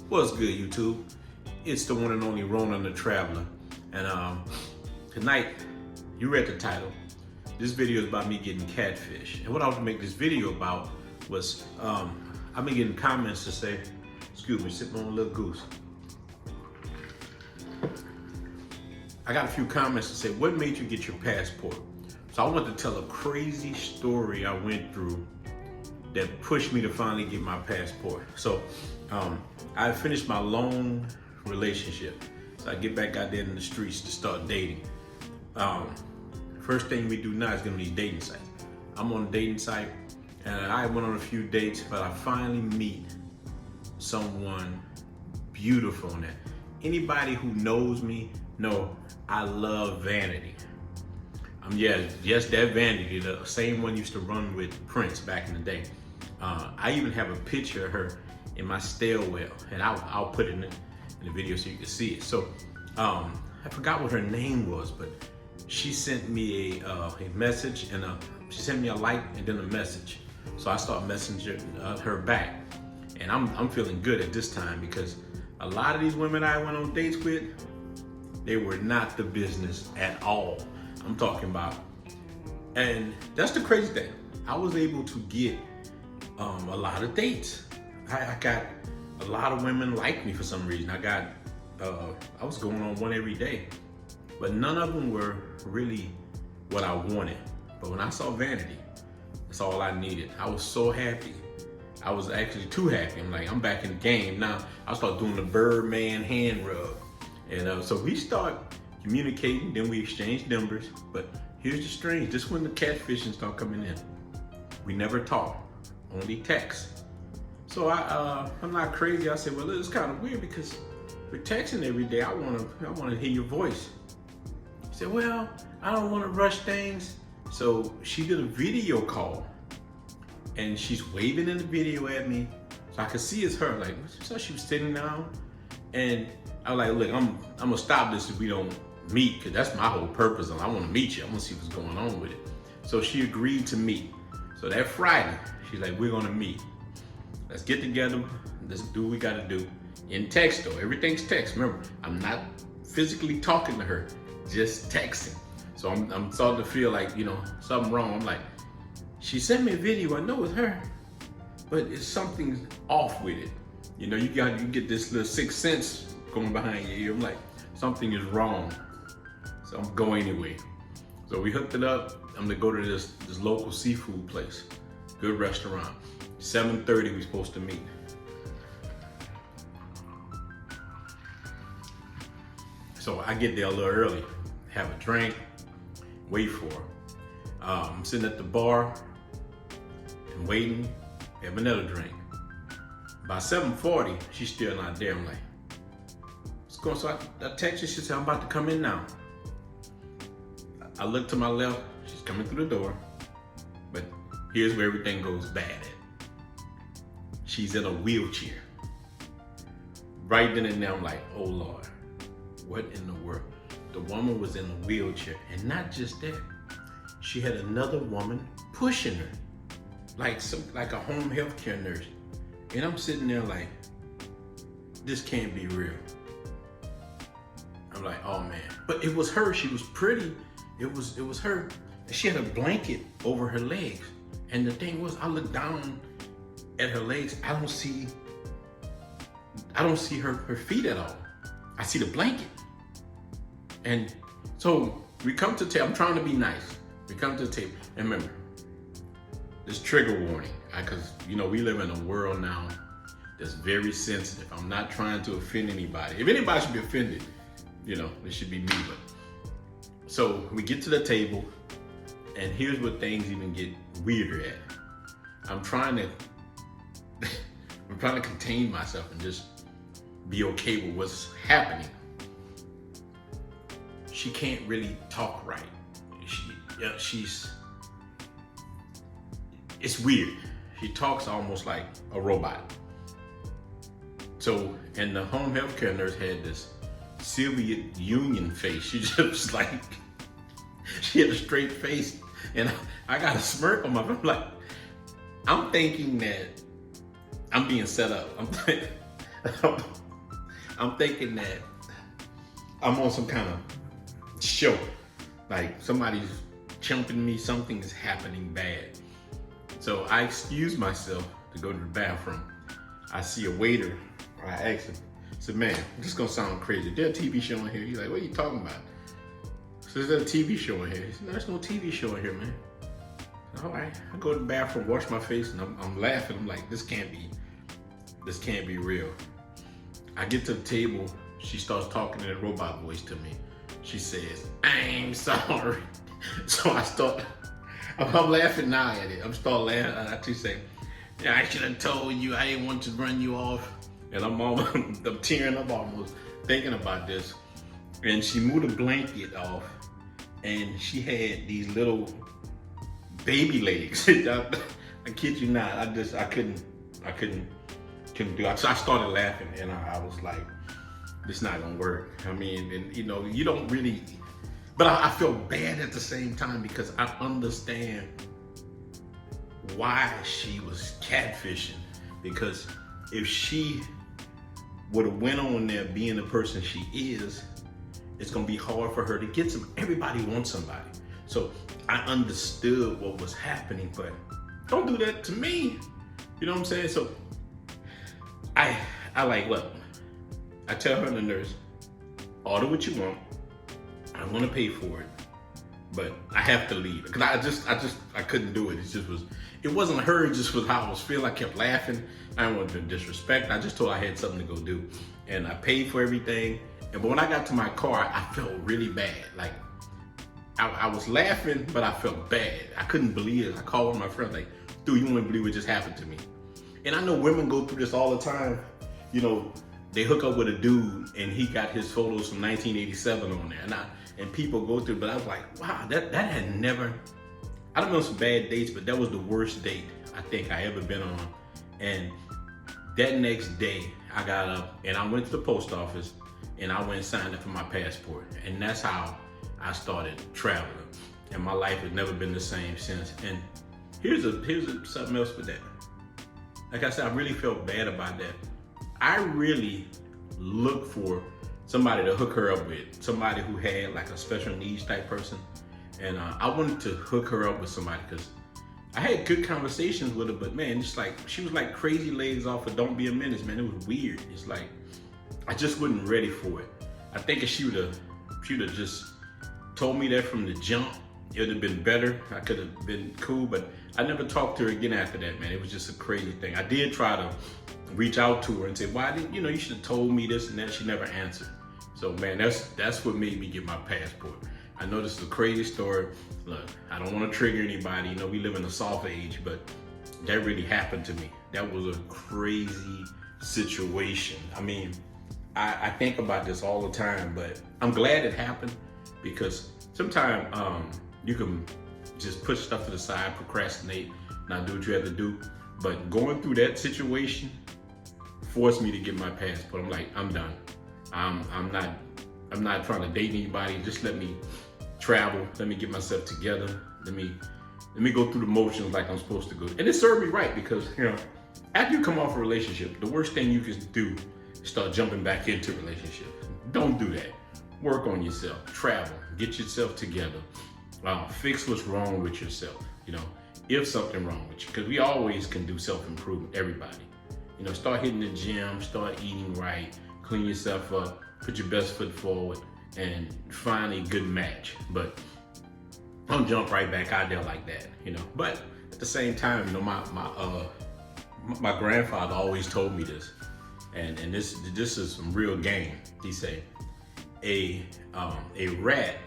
What's good, YouTube? It's the one and only Ronin the Traveler. And tonight, you read the title. This video is about me getting catfished. And what I was to make this video about was, I've been getting comments to say, excuse me, sipping on a little goose. I got a few comments to say, what made you get your passport? So I want to tell a crazy story I went through that pushed me to finally get my passport. So I finished my long relationship. So I get back out there in the streets to start dating. First thing we do now is get on these dating sites. I'm on a dating site and I went on a few dates, but I finally meet someone beautiful on that. Anybody who knows me know I love Vanity. Yes, that Vanity, the same one used to run with Prince back in the day. I even have a picture of her in my stairwell, and I'll put it in the video so you can see it. So I forgot what her name was, but she sent me a message, and she sent me a like and then a message. So I start messaging her back, and I'm feeling good at this time because a lot of these women I went on dates with, they were not the business at all. I'm talking about, and that's the crazy thing. I was able to get a lot of dates. I got a lot of women like me for some reason. I was going on one every day, but none of them were really what I wanted. But when I saw Vanity, that's all I needed. I was so happy. I was actually too happy. I'm like, I'm back in the game now. I start doing the Birdman hand rub, and so we start communicating. Then we exchange numbers. But here's the strange. This is when the catfishing start coming in. We never talk, only text. So I'm not crazy. I said, well, it's kind of weird because we're texting every day. I want to hear your voice. She said, well, I don't want to rush things. So she did a video call, and she's waving in the video at me, so I could see it's her. Like, so she was sitting down, and I was like, look, I'm gonna stop this if we don't meet, because that's my whole purpose. I want to meet you. I want to see what's going on with it. So she agreed to meet. So that Friday, she's like, we're gonna meet. Let's get together. Let's do what we gotta do. In text though, everything's text. Remember, I'm not physically talking to her, just texting. So I'm starting to feel like, something wrong. I'm like, she sent me a video, I know it's her, but it's something off with it. You get this little sixth sense going behind your ear. I'm like, something is wrong. So I'm going anyway. So we hooked it up. I'm gonna go to this local seafood place, good restaurant. 7:30 we supposed to meet. So I get there a little early, have a drink, wait for her. I'm sitting at the bar and waiting, have another drink. By 7:40, she's still not there. I'm like, what's going on? So I text her, she said, I'm about to come in now. I look to my left, she's coming through the door, but here's where everything goes bad at. She's in a wheelchair. Right then and there, I'm like, oh Lord, what in the world? The woman was in a wheelchair, and not just that, she had another woman pushing her, like a home health care nurse. And I'm sitting there like, this can't be real. I'm like, oh man. But it was her, she was pretty. It was her. She had a blanket over her legs. And the thing was, I looked down at her legs, I don't see her feet at all. I see the blanket. And so we come to the table. I'm trying to be nice. We come to the table. And remember, this trigger warning, because we live in a world now that's very sensitive. I'm not trying to offend anybody. If anybody should be offended, it should be me. But so we get to the table, and here's where things even get weirder at. I'm trying to contain myself and just be okay with what's happening. She can't really talk right. It's weird. She talks almost like a robot. So, and the home health care nurse had this Soviet Union face. She just like, she had a straight face, and I got a smirk on my face. I'm thinking that I'm being set up. I'm thinking that I'm on some kind of show. Like somebody's chumping me, something is happening bad. So I excuse myself to go to the bathroom. I see a waiter. I ask him, I said, man, this is gonna sound crazy. There's a TV show in here. He's like, what are you talking about? So there's a TV show in here. He said, no, there's no TV show in here, man. All right, I go to the bathroom, wash my face, and I'm laughing. I'm like, this can't be real. I get to the table, she starts talking in a robot voice to me. She says, I'm sorry. So I'm laughing now at it. I'm start laughing. I actually say, yeah, I should have told you, I didn't want to run you off. And I'm tearing up almost thinking about this. And she moved a blanket off and she had these little baby legs. I kid you not, I couldn't do it. So I started laughing and I was like, this not gonna work. I mean, and you don't really, but I felt bad at the same time because I understand why she was catfishing. Because if she would have went on there being the person she is, it's gonna be hard for her to get some. Everybody wants somebody. So I understood what was happening, but don't do that to me. You know what I'm saying? So I like, look, I tell her, the nurse, order what you want. I'm gonna pay for it, but I have to leave. Cause I couldn't do it. It wasn't her, it just was how I was feeling. I kept laughing. I didn't want to disrespect. I just told her I had something to go do. And I paid for everything. But when I got to my car, I felt really bad. Like, I was laughing, but I felt bad. I couldn't believe it. I called one of my friends, like, dude, you wouldn't believe what just happened to me. And I know women go through this all the time. They hook up with a dude and he got his photos from 1987 on there. And people go through, but I was like, wow, that had never, I don't know some bad dates, but that was the worst date I think I ever been on. And that next day I got up and I went to the post office and I went and signed up for my passport. And that's how I started traveling. And my life has never been the same since. And here's something else with that. Like I said, I really felt bad about that. I really looked for somebody to hook her up with, somebody who had like a special needs type person. And I wanted to hook her up with somebody because I had good conversations with her, but man, just like, she was like crazy legs off of Don't Be a Menace, man. It was weird. It's like, I just wasn't ready for it. I think if she would have just told me that from the jump, it would have been better. I could have been cool, but I never talked to her again after that, man. It was just a crazy thing. I did try to reach out to her and say, why didn't, you should have told me this and that. She never answered. So man, that's what made me get my passport. I know this is a crazy story. Look, I don't want to trigger anybody. We live in a soft age, but that really happened to me. That was a crazy situation. I mean, I think about this all the time, but I'm glad it happened because sometimes you can just put stuff to the side, procrastinate, not do what you have to do. But going through that situation forced me to get my passport. I'm like, I'm done. I'm not trying to date anybody. Just let me travel. Let me get myself together. Let me go through the motions like I'm supposed to go. And it served me right because, after you come off a relationship, the worst thing you can do is start jumping back into relationships. Don't do that. Work on yourself. Travel. Get yourself together. Fix what's wrong with yourself. If something wrong with you, because we always can do self-improvement. Everybody. Start hitting the gym. Start eating right. Clean yourself up. Put your best foot forward. And find a good match. But don't jump right back out there like that, But at the same time, my grandfather always told me this, and this is some real game. He said, a rat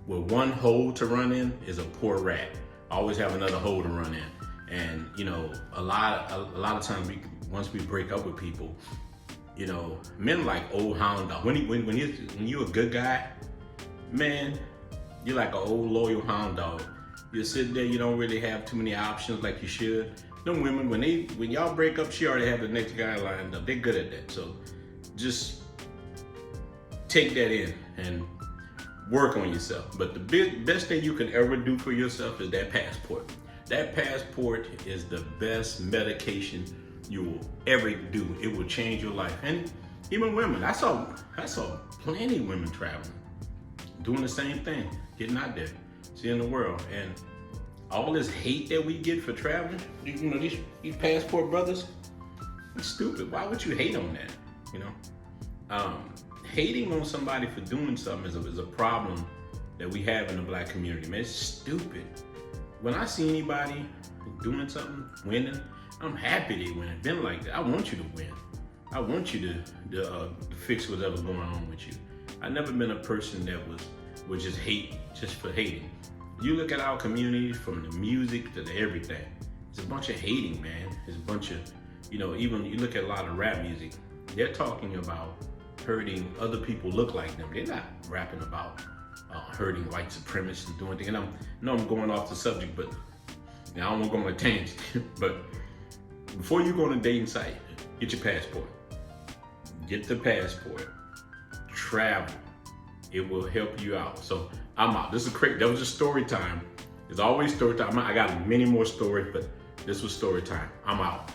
with one hole to run in is a poor rat. Always have another hole to run in. And a lot of times once we break up with people, men like old hound dog. When you're a good guy, man, you're like an old loyal hound dog. You sit there, you don't really have too many options like you should. Them women, when y'all break up, she already have the next guy lined up. They're good at that. So just take that in and work on yourself. But the best thing you can ever do for yourself is that passport. That passport is the best medication you will ever do. It will change your life. And even women, I saw plenty of women traveling, doing the same thing, getting out there, seeing the world. And all this hate that we get for traveling, you know, these passport brothers, it's stupid. Why would you hate on that? You know, hating on somebody for doing something is a problem that we have in the Black community, man. It's stupid. When I see anybody doing something, winning, I'm happy they win. It's been like that. I want you to win. I want you to fix whatever's going on with you. I've never been a person that would just hate just for hating. You look at our community, from the music to the everything, it's a bunch of hating, man. It's a bunch of, you know, even you look at a lot of rap music, they're talking about hurting other people look like them. They're not rapping about hurting white supremacists and doing things. And I know I'm going off the subject, but now I don't want to go on a tangent. But before you go on a dating site, get your passport. Get the passport. Travel. It will help you out. So I'm out. This is great. That was just story time. There's always story time. I got many more stories, but this was story time. I'm out.